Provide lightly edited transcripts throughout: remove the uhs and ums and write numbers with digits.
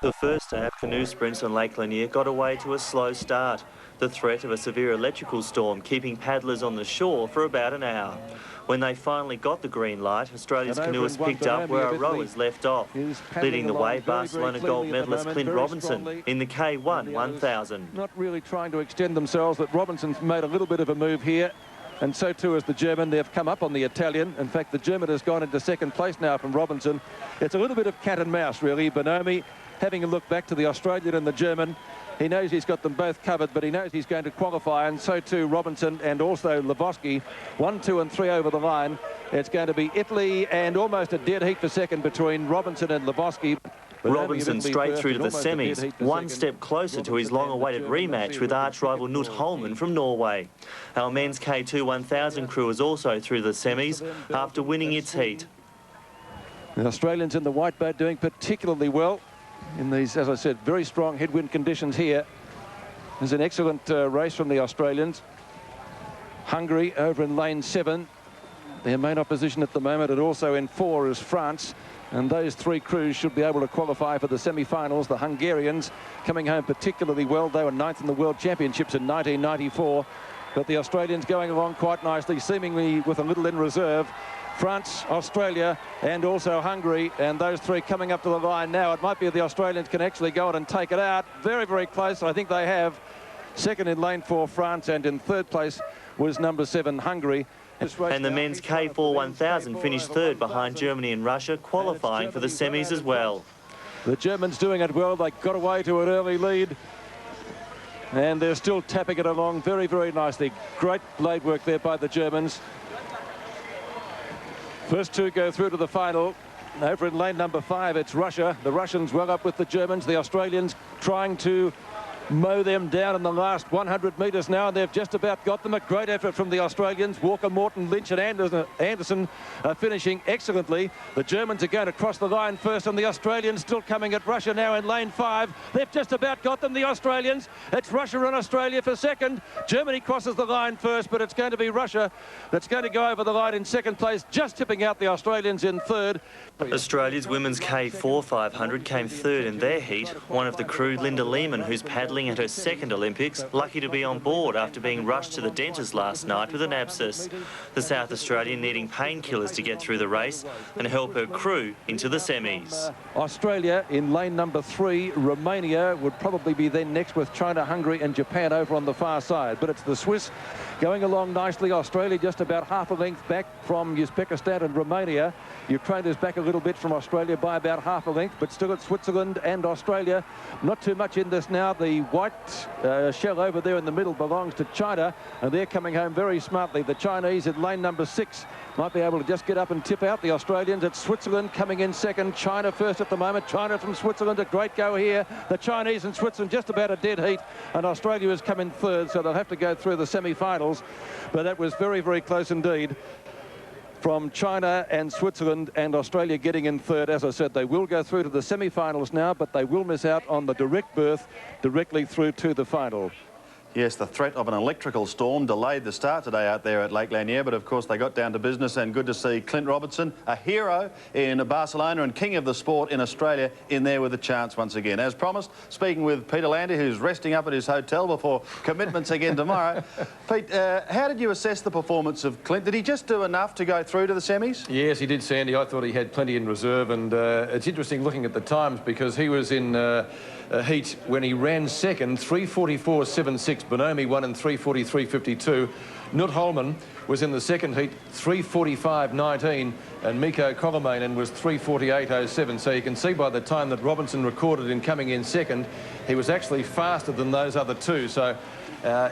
The first ab canoe sprints on Lake Lanier got away to a slow start. The threat of a severe electrical storm keeping paddlers on the shore for about an hour. When they finally got the green light, Australia's canoeists picked up where our rowers left off. Leading the way, Barcelona gold medalist Clint Robinson in the K1 1000. Not really trying to extend themselves, but Robinson's made a little bit of a move here. And so too has the German. They've come up on the Italian. In fact, the German has gone into second place now from Robinson. It's a little bit of cat and mouse, really. Bonomi having a look back to the Australian and the German. He knows he's got them both covered, but he knows he's going to qualify, and so too Robinson and also Lavoski. 1, 2 and 3 over the line. It's going to be Italy and almost a dead heat for second between Robinson and Lavoski. Robinson straight through to the semis, one step closer to his long-awaited rematch with arch-rival Knut Holmen from Norway. Our men's K2 1000 crew is also through the semis after winning its heat. The Australians in the white boat doing particularly well in these, as I said, very strong headwind conditions here. There's an excellent race from the Australians. Hungary over in lane 7. Their main opposition at the moment, and also in 4 is France. And those 3 crews should be able to qualify for the semi-finals. The Hungarians coming home particularly well. They were 9th in the World Championships in 1994. But the Australians going along quite nicely, seemingly with a little in reserve. France, Australia, and also Hungary, and those 3 coming up to the line now. It might be the Australians can actually go on and take it out. Very, very close. I think they have. Second in lane 4, France, and in third place was number 7, Hungary. And the men's K4 1000 finished third behind Germany and Russia, qualifying for the semis as well. The Germans doing it well. They got away to an early lead, and they're still tapping it along very, very nicely. Great blade work there by the Germans. First 2 go through to the final. Over in lane number 5, it's Russia. The Russians well up with the Germans. The Australians trying to mow them down in the last 100 metres now, and they've just about got them. A great effort from the Australians. Walker, Morton, Lynch and Anderson are finishing excellently. The Germans are going to cross the line first, and the Australians still coming at Russia now in lane 5. They've just about got them, the Australians. It's Russia and Australia for second. Germany crosses the line first, but it's going to be Russia that's going to go over the line in second place, just tipping out the Australians in third. Australia's women's K4 500 came third in their heat. One of the crew, Linda Lehmann, who's paddling at her second Olympics, lucky to be on board after being rushed to the dentist last night with an abscess. The South Australian needing painkillers to get through the race and help her crew into the semis. Australia in lane number 3. Romania would probably be then next, with China, Hungary and Japan over on the far side. But it's the Swiss going along nicely. Australia just about half a length back from Uzbekistan and Romania. Ukraine is back a little bit from Australia by about half a length, but still it's Switzerland and Australia. Not too much in this now. The white shell over there in the middle belongs to China, and they're coming home very smartly. The Chinese in lane number 6 might be able to just get up and tip out the Australians. It's Switzerland coming in second. China first at the moment. China from Switzerland, a great go here. The Chinese and Switzerland just about a dead heat, and Australia has come in third, so they'll have to go through the semi-finals. But that was very, very close indeed. From China and Switzerland and Australia getting in third. As I said, they will go through to the semi-finals now, but they will miss out on the direct berth directly through to the final. Yes, the threat of an electrical storm delayed the start today out there at Lake Lanier, but of course they got down to business, and good to see Clint Robinson, a hero in Barcelona and king of the sport in Australia, in there with a chance once again. As promised, speaking with Peter Landy, who's resting up at his hotel before commitments again tomorrow. Pete, how did you assess the performance of Clint? Did he just do enough to go through to the semis? Yes, he did, Sandy. I thought he had plenty in reserve, and it's interesting looking at the times, because he was in heat when he ran second, 3:44.76. Bonomi won in 3:43.52. Knut Holmen was in the second heat, 3:45.19, and Mikko Kolomainen was 3:48.07. So you can see by the time that Robinson recorded in coming in second, he was actually faster than those other 2. So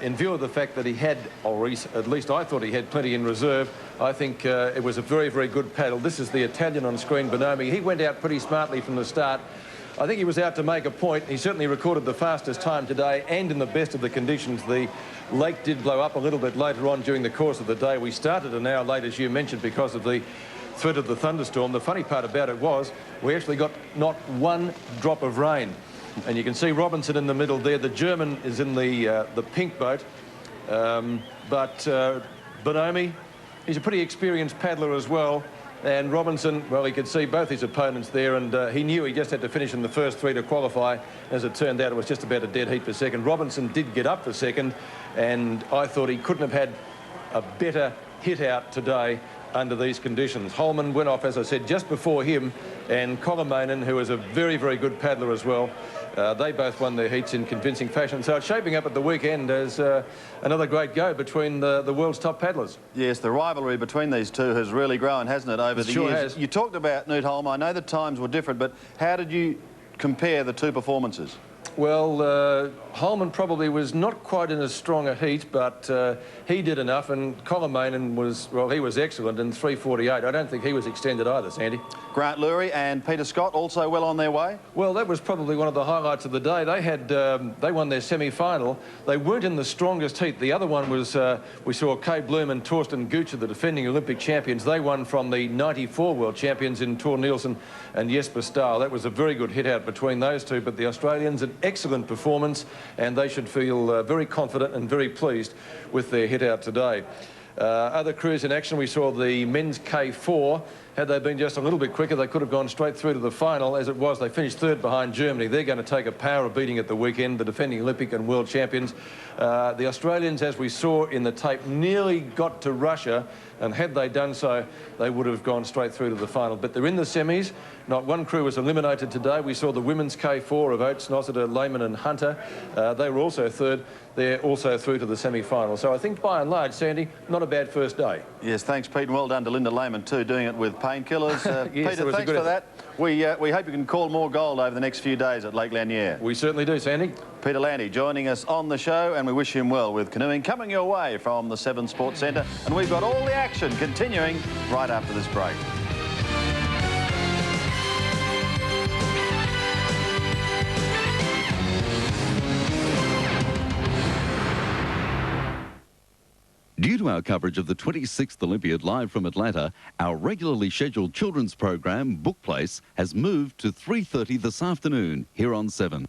in view of the fact that he had, or at least I thought he had plenty in reserve, I think it was a very, very good paddle. This is the Italian on screen, Bonomi. He went out pretty smartly from the start. I think he was out to make a point. He certainly recorded the fastest time today, and in the best of the conditions. The lake did blow up a little bit later on during the course of the day. We started an hour late, as you mentioned, because of the threat of the thunderstorm. The funny part about it was we actually got not one drop of rain. And you can see Robinson in the middle there. The German is in the pink boat. But Bonomi, he's a pretty experienced paddler as well. And Robinson, well, he could see both his opponents there, and he knew he just had to finish in the first three to qualify. As it turned out, it was just about a dead heat for second. Robinson did get up for second, and I thought he couldn't have had a better hit out today under these conditions. Holman went off, as I said, just before him, and Kolomonen, who is a very, very good paddler as well. They both won their heats in convincing fashion. So it's shaping up at the weekend as another great go between the world's top paddlers. Yes, the rivalry between these two has really grown, hasn't it, over the sure years? has. You talked about Knut Holm. I know the times were different, but how did you compare the two performances? Well, Holman probably was not quite in as strong a heat, but he did enough, and Kolomonen was, well, he was excellent in 3:48. I don't think he was extended either, Sandy. Grant Lurie and Peter Scott also well on their way? Well, that was probably one of the highlights of the day. They had, they won their semi-final. They weren't in the strongest heat. The other one was, we saw Kay Bloom and Torsten Gutsche, the defending Olympic champions. They won from the '94 world champions in Tor Nielsen and Jesper Stahl. That was a very good hit out between those two, but the Australians, an excellent performance, and they should feel very confident and very pleased with their hit out today. Other crews in action, we saw the men's K4. Had they been just a little bit quicker, they could have gone straight through to the final. As it was, they finished third behind Germany. They're going to take a power of beating at the weekend, the defending Olympic and world champions. The Australians, as we saw in the tape, nearly got to Russia, and had they done so, they would have gone straight through to the final. But they're in the semis. Not one crew was eliminated today. We saw the women's K4 of Oates, Nossiter, Lehman and Hunter. They were also third. They're also through to the semi-final. So I think, by and large, Sandy, not a bad first day. Yes, thanks, Pete, and well done to Linda Lehman, too, doing it with painkillers. Yes, Peter, thanks for that. We hope you can call more gold over the next few days at Lake Lanier. We certainly do, Sandy. Peter Landy joining us on the show, and we wish him well with canoeing coming your way from the Seven Sports Centre. And we've got all the action continuing right after this break. Due to our coverage of the 26th Olympiad live from Atlanta, our regularly scheduled children's program, Book Place, has moved to 3:30 this afternoon here on 7.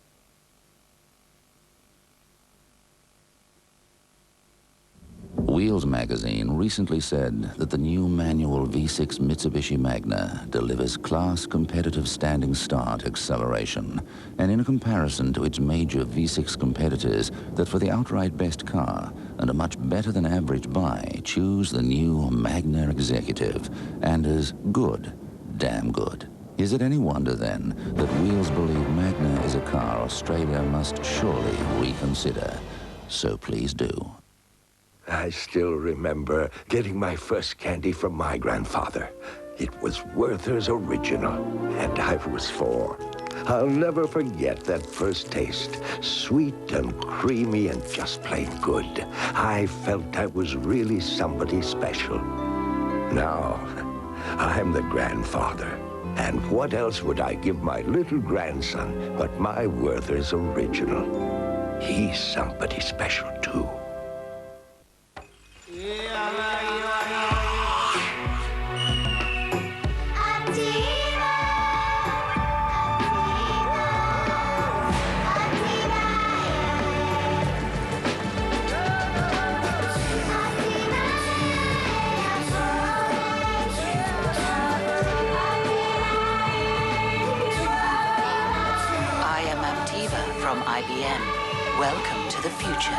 Wheels magazine recently said that the new manual V6 Mitsubishi Magna delivers class competitive standing start acceleration, and in a comparison to its major V6 competitors, that for the outright best car and a much better than average buy, choose the new Magna Executive, and as good, damn good. Is it any wonder then that Wheels believe Magna is a car Australia must surely reconsider? So please do. I still remember getting my first candy from my grandfather. It was Werther's Original, and I was 4. I'll never forget that first taste. Sweet and creamy and just plain good. I felt I was really somebody special. Now, I'm the grandfather. And what else would I give my little grandson but my Werther's Original? He's somebody special, too. From IBM. Welcome to the future.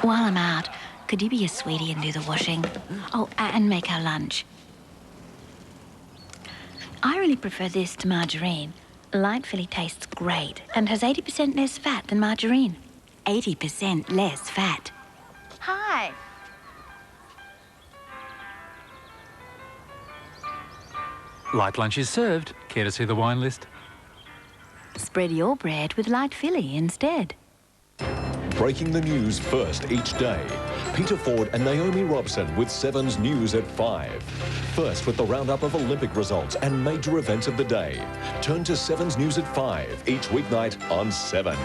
While I'm out, could you be a sweetie and do the washing? Oh, and make our lunch. I really prefer this to margarine. Light filly tastes great and has 80% less fat than margarine. 80% less fat. Hi. Light lunch is served. Care to see the wine list? Spread your bread with light filly instead. Breaking the news first each day. Peter Ford and Naomi Robson with 7's News at 5. First with the roundup of Olympic results and major events of the day. Turn to 7's News at 5 each weeknight on 7.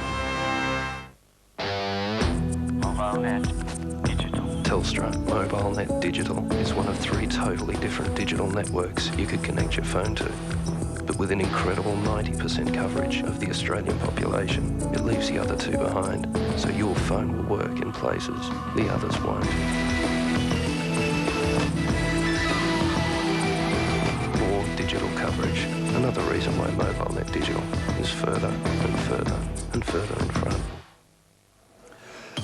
Telstra MobileNet Digital is one of 3 totally different digital networks you could connect your phone to. But with an incredible 90% coverage of the Australian population, it leaves the other 2 behind, so your phone will work in places the others won't. digital coverage. Another reason why MobileNet Digital is further and further and further in front.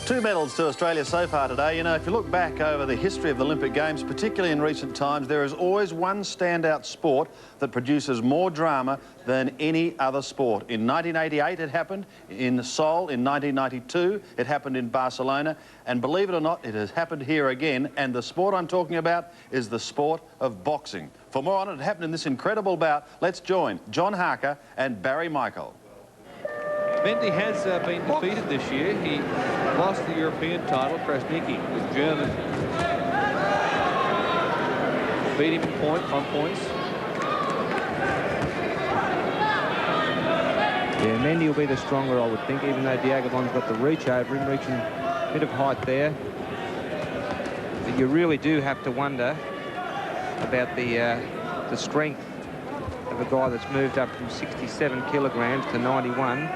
2 medals to Australia so far today. You know, if you look back over the history of the Olympic Games, particularly in recent times, there is always one standout sport that produces more drama than any other sport. In 1988 it happened in Seoul, in 1992 it happened in Barcelona, and believe it or not, it has happened here again, and the sport I'm talking about is the sport of boxing. For more on it, it happened in this incredible bout. Let's join John Harker and Barry Michael. Mendy has been defeated this year. He lost the European title. Krasnicki was German. Beat him on points. Yeah, Mendy will be the stronger, I would think, even though Diagobon's got the reach over him, reaching a bit of height there. But you really do have to wonder about the strength of a guy that's moved up from 67 kilograms to 91.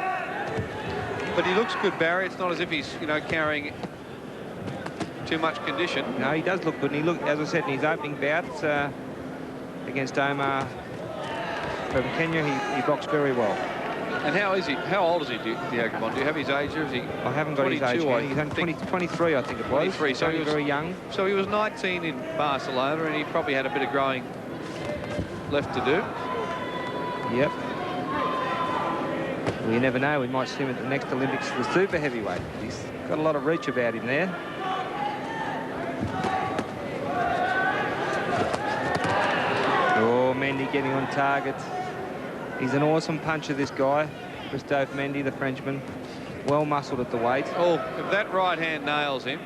But he looks good, Barry. It's not as if he's, you know, carrying too much condition. No, he does look good. And he looked, as I said, in his opening bouts against Omar from Kenya, he boxed very well. And how is he? How old is he, Diagobon? Do you have his age, or is he? I haven't got his age. He's only 23, I think it was. 23. So he was very young. So he was 19 in Barcelona, and he probably had a bit of growing left to do. Yep. Well, you never know. We might see him at the next Olympics, the super heavyweight. He's got a lot of reach about him there. Oh, Mendy getting on target. He's an awesome puncher, this guy. Christophe Mendy, the Frenchman. Well muscled at the weight. Oh, if that right hand nails him,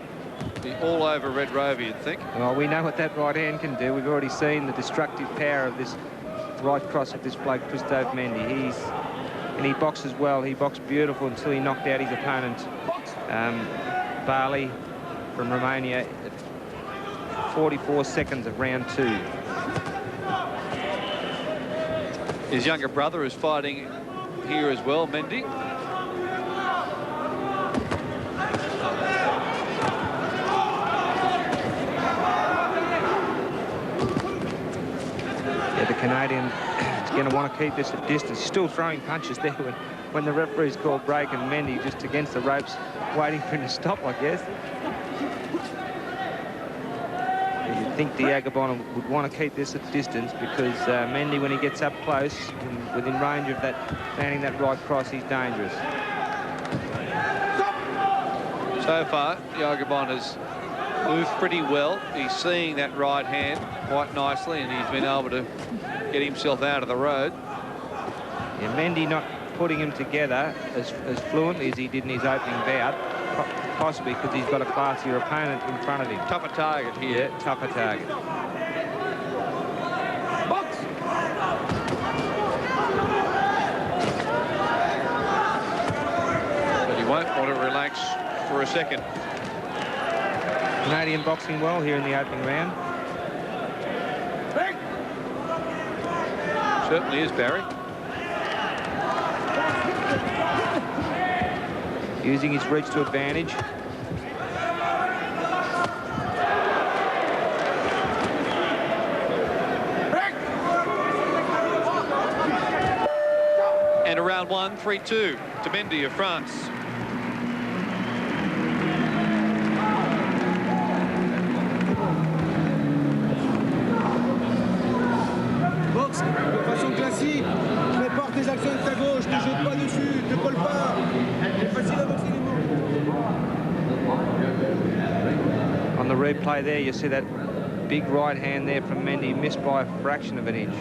be all over Red Rover, you'd think. Well, we know what that right hand can do. We've already seen the destructive power of this right cross of this bloke, Christophe Mendy. And he boxes well. He boxed beautiful until he knocked out his opponent, Bali from Romania, at 44 seconds of round 2. His younger brother is fighting here as well, Mendy. Yeah, the Canadian is going to want to keep this at distance. He's still throwing punches there when the referee's called break, and Mendy just against the ropes, waiting for him to stop, I guess. You'd think Diagobon would want to keep this at distance, because Mendy, when he gets up close, within range of that, landing that right cross, he's dangerous. So far, Diagobon has moved pretty well. He's seeing that right hand quite nicely, and he's been able to get himself out of the road. Yeah, Mendy not putting him together as fluently as he did in his opening bout, possibly because he's got a classier opponent in front of him. Tougher target here. Yeah, tougher target. Box! But he won't want to relax for a second. Canadian boxing well here in the opening round. Certainly is, Barry. Using his reach to advantage. And around 1, 3-2 to Mendy of France. Boxe de façon classique. Prépare tes actions avec ta gauche, ne jette pas dessus, ne colle pas. C'est facile à boxer les mots. On the replay there, you see that big right hand there from Mendy, missed by a fraction of an inch.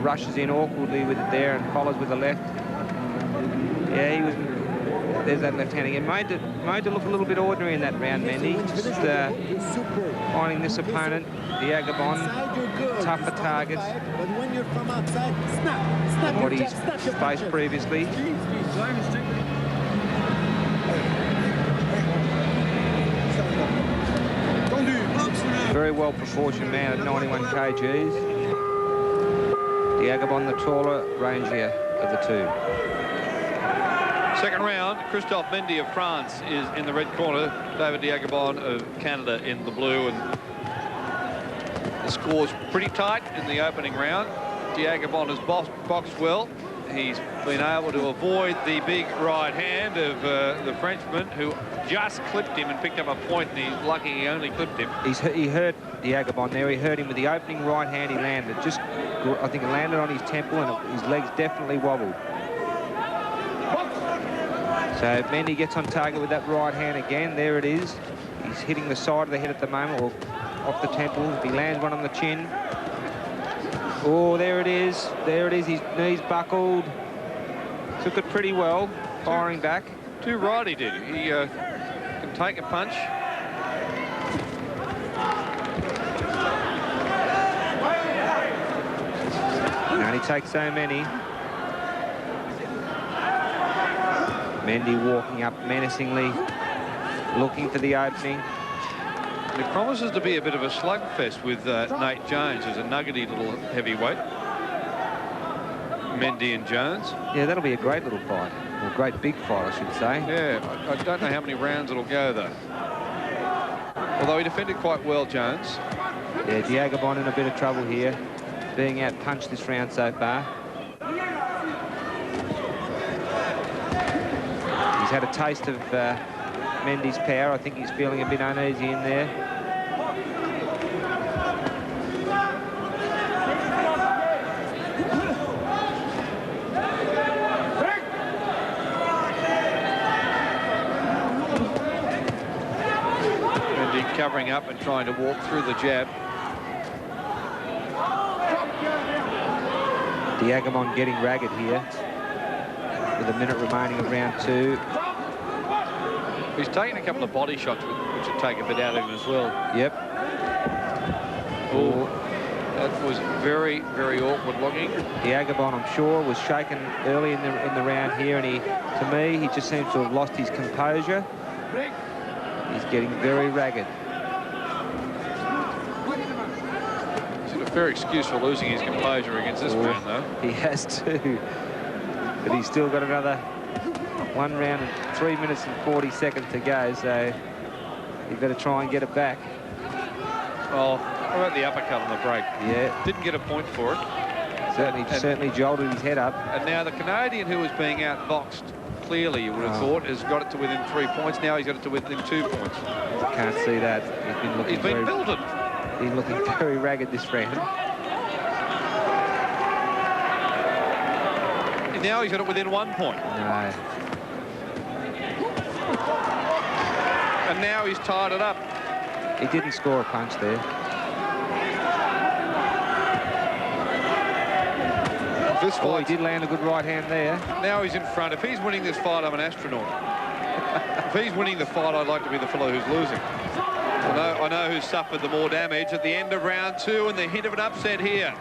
Rushes in awkwardly with it there and follows with the left. Yeah, he was. There's that left hand again. Made to look a little bit ordinary in that round, Mendy. Just finding this opponent, Diagobon, tougher targets than what he's faced previously. Very well proportioned man at 91 kgs. Diagobon, the taller, rangier of the two. Second round, Christophe Mendy of France is in the red corner, David Diagobon of Canada in the blue, and The score's pretty tight in the opening round. Diagabon has boxed well. He's been able to avoid the big right hand of the Frenchman, who just clipped him and picked up a point, and he's lucky he only clipped him. He hurt Diagabon there. He hurt him with the opening right hand he landed. I think it landed on his temple, and his legs definitely wobbled. So Mendy gets on target with that right hand again. There it is. He's hitting the side of the head at the moment, or off the temple. He lands one on the chin. Oh, there it is. There it is. His knees buckled. Took it pretty well, firing back. Too right he did. He can take a punch. And only takes so many. Mendy walking up menacingly, looking for the opening. It promises to be a bit of a slugfest with Nate Jones, who's a nuggety little heavyweight. Mendy and Jones. Yeah, that'll be a great little fight. Or great big fight, I should say. Yeah, I don't know how many rounds it'll go, though. Although he defended quite well, Jones. Yeah, Diagabon in a bit of trouble here, being out-punched this round so far. He's had a taste of Mendy's power. I think he's feeling a bit uneasy in there. Mendy covering up and trying to walk through the jab. Diagabon getting ragged here with a minute remaining of round 2. He's taken a couple of body shots, which would take a bit out of him as well. Yep. Oh, that was very, very awkward looking. Diagabon, I'm sure, was shaken early in the round here, and to me, he just seems to have lost his composure. He's getting very ragged. He's got a fair excuse for losing his composure against this man, though. He has to. But he's still got another 1 round and 3 minutes and 40 seconds to go, so you better try and get it back. Oh, how about the uppercut on the break? Yeah. Didn't get a point for it. Certainly jolted his head up. And now the Canadian, who was being outboxed, clearly you would have thought, has got it to within 3 points. Now he's got it to within 2 points. Can't see that. He's been belted. He's looking very ragged this round. Now he's got it within 1 point. No. And now he's tied it up. He didn't score a punch there. This fight, he did land a good right hand there. Now he's in front. If he's winning this fight, I'm an astronaut. If he's winning the fight, I'd like to be the fellow who's losing. I know who's suffered the more damage at the end of round 2, and the hint of an upset here.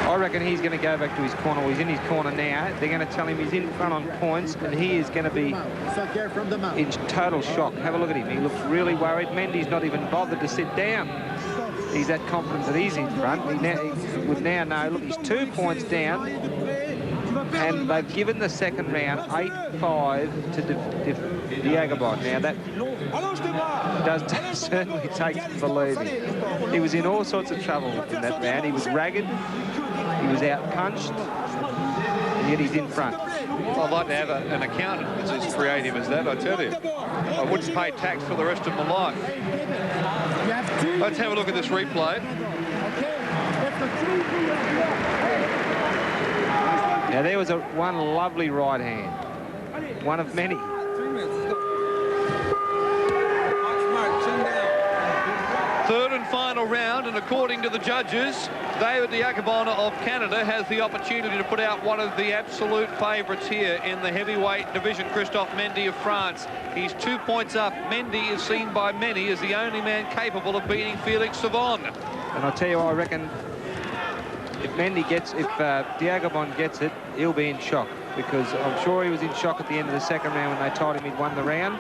I reckon he's going to go back to his corner. Well, he's in his corner now. They're going to tell him he's in front on points, and he is going to be in total shock. Have a look at him. He looks really worried. Mendy's not even bothered to sit down. He's that confident that he's in front. He would now know, look, he's 2 points down, and they've given the second round 8-5 to Diagabon. Now, that does certainly take believing. He was in all sorts of trouble in that round. He was ragged. He was out-punched, and yet he's in front. I'd like to have an accountant that's as creative as that, I tell you. I wouldn't pay tax for the rest of my life. Let's have a look at this replay. Now, there was one lovely right hand. One of many. Third and final round, and according to the judges, David Diagabon of Canada has the opportunity to put out one of the absolute favourites here in the heavyweight division, Christophe Mendy of France. He's 2 points up. Mendy is seen by many as the only man capable of beating Felix Savon. And I'll tell you, I reckon if Diagabon gets it, he'll be in shock, because I'm sure he was in shock at the end of the second round when they told him he'd won the round.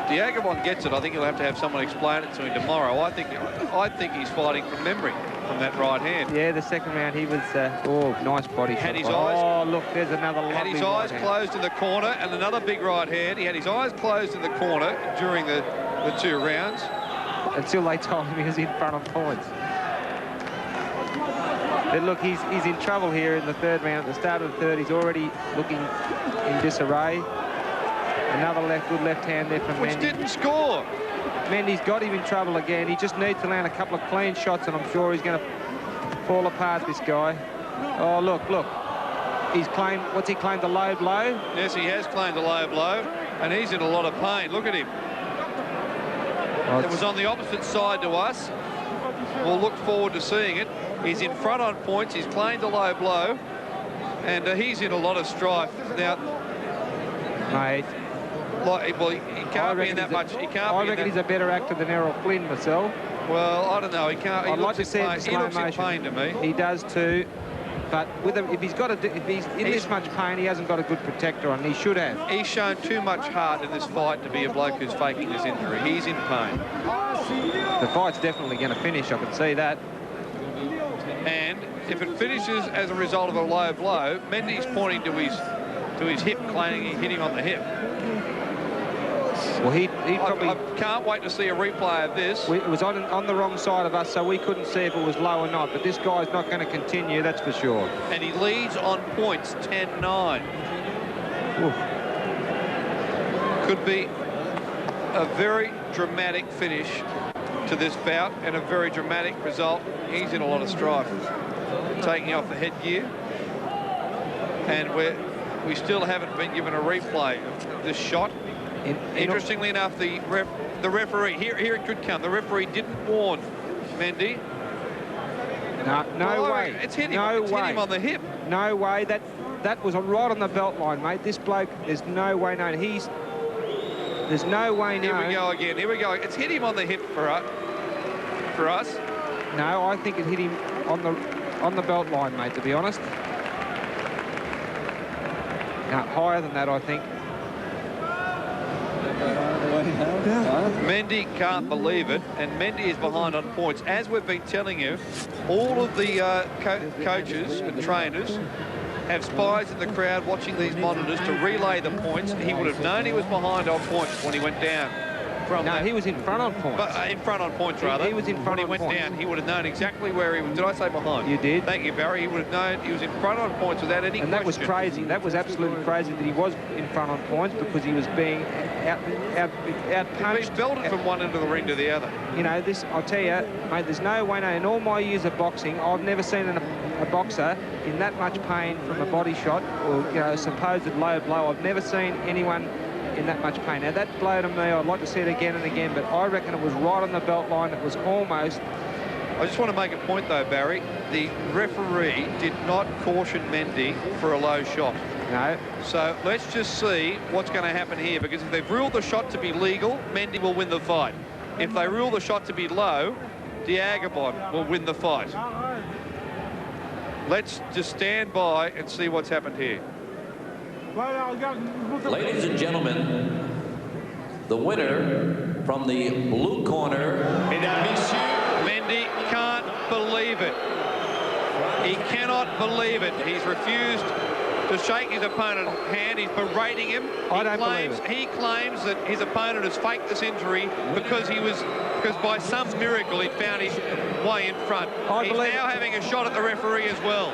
Diagabon gets it. I think he'll have to have someone explain it to him tomorrow. I think he's fighting from memory from that right hand. Yeah, the second round he was, nice body shot. Had his eyes, oh, look, there's another lovely had his eyes closed in the corner, and another big right hand. He had his eyes closed in the corner during the 2 rounds. until they told him he was in front on points. But look, he's in trouble here in the third round. At the start of the third, he's already looking in disarray. Another good left hand there from Mendy. Which didn't score. Mendy's got him in trouble again. He just needs to land a couple of clean shots, and I'm sure he's going to fall apart, this guy. Oh, look. He's claimed, what's he claimed, a low blow? Yes, he has claimed a low blow, and he's in a lot of pain. Look at him. It was on the opposite side to us. We'll look forward to seeing it. He's in front on points. He's claimed a low blow, and he's in a lot of strife now. Mate. Well, he can't be in that much. He can't. I reckon he's a better actor than Errol Flynn myself. Well, I don't know. He can't. I'd like to see it in slow motion. He looks in pain to me. He does too. But if he's in this much pain, he hasn't got a good protector on. He should have. He's shown too much heart in this fight to be a bloke who's faking this injury. He's in pain. The fight's definitely going to finish. I can see that. And if it finishes as a result of a low blow, Mendy's pointing to his hip, claiming he hit him on the hip. Well, he probably... I can't wait to see a replay of this. It was on the wrong side of us, so we couldn't see if it was low or not. But this guy's not going to continue, that's for sure. And he leads on points, 10-9. Could be a very dramatic finish to this bout and a very dramatic result. He's in a lot of strife. Taking off the headgear. And we still haven't been given a replay of this shot. Interestingly enough, the referee, here it could come. The referee didn't warn Mendy. No way. It's hit him. No it's way. Hit him on the hip. No way. That was right on the belt line, mate. This bloke, there's no way known. There's no way known. Here we go again. Here we go. It's hit him on the hip for us. No, I think it hit him on the belt line, mate, to be honest. No, higher than that, I think. Mendy can't believe it, and Mendy is behind on points. As we've been telling you, all of the coaches and trainers have spies in the crowd watching these monitors to relay the points. He would have known he was behind on points when he went down. He was in front on points. In front on points, rather. He was in front when he went down. He would have known exactly where he was. Did I say behind? You did. Thank you, Barry. He would have known he was in front on points without any question. And that was crazy. That was absolutely crazy that he was in front on points, because he was being out punched. He's belted from one end of the ring to the other. You know, this, I'll tell you, mate, there's no way, in all my years of boxing, I've never seen a boxer in that much pain from a body shot or, you know, a supposed low blow. I've never seen anyone in that much pain. Now, that blow to me, I'd like to see it again and again, but I reckon it was right on the belt line. It was almost... I just want to make a point, though, Barry. The referee did not caution Mendy for a low shot. No. So let's just see what's going to happen here, because if they've ruled the shot to be legal, Mendy will win the fight. If they rule the shot to be low, Diagabon will win the fight. Let's just stand by and see what's happened here. Ladies and gentlemen, the winner from the blue corner. Mendy can't believe it. He cannot believe it. He's refused to shake his opponent's hand. He's berating him. He claims that his opponent has faked this injury because by some miracle he found his way in front. He's now having a shot at the referee as well.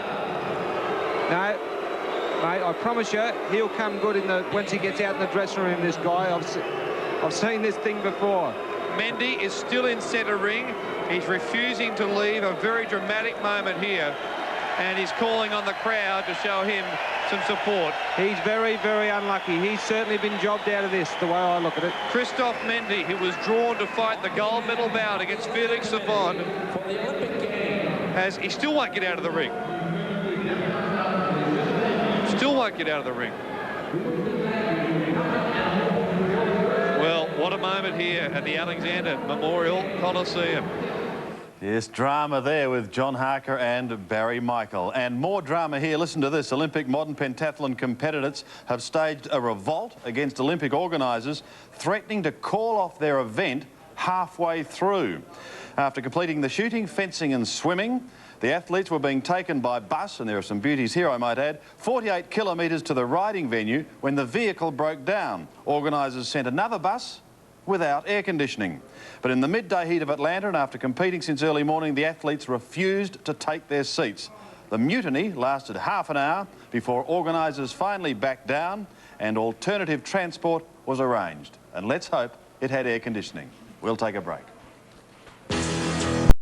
No. Mate, I promise you, he'll come good once he gets out in the dressing room, this guy. I've seen this thing before. Mendy is still in centre ring. He's refusing to leave. A very dramatic moment here. And he's calling on the crowd to show him some support. He's very, very unlucky. He's certainly been jobbed out of this, the way I look at it. Christophe Mendy, who was drawn to fight the gold medal bout against Felix Savon, he still won't get out of the ring. Still won't get out of the ring. Well, what a moment here at the Alexander Memorial Coliseum. Yes, drama there with John Harker and Barry Michael. And more drama here. Listen to this. Olympic modern pentathlon competitors have staged a revolt against Olympic organisers, threatening to call off their event halfway through. After completing the shooting, fencing and swimming, the athletes were being taken by bus, and there are some beauties here, I might add, 48 kilometres to the riding venue when the vehicle broke down. Organisers sent another bus without air conditioning. But in the midday heat of Atlanta and after competing since early morning, the athletes refused to take their seats. The mutiny lasted half an hour before organisers finally backed down and alternative transport was arranged. And let's hope it had air conditioning. We'll take a break.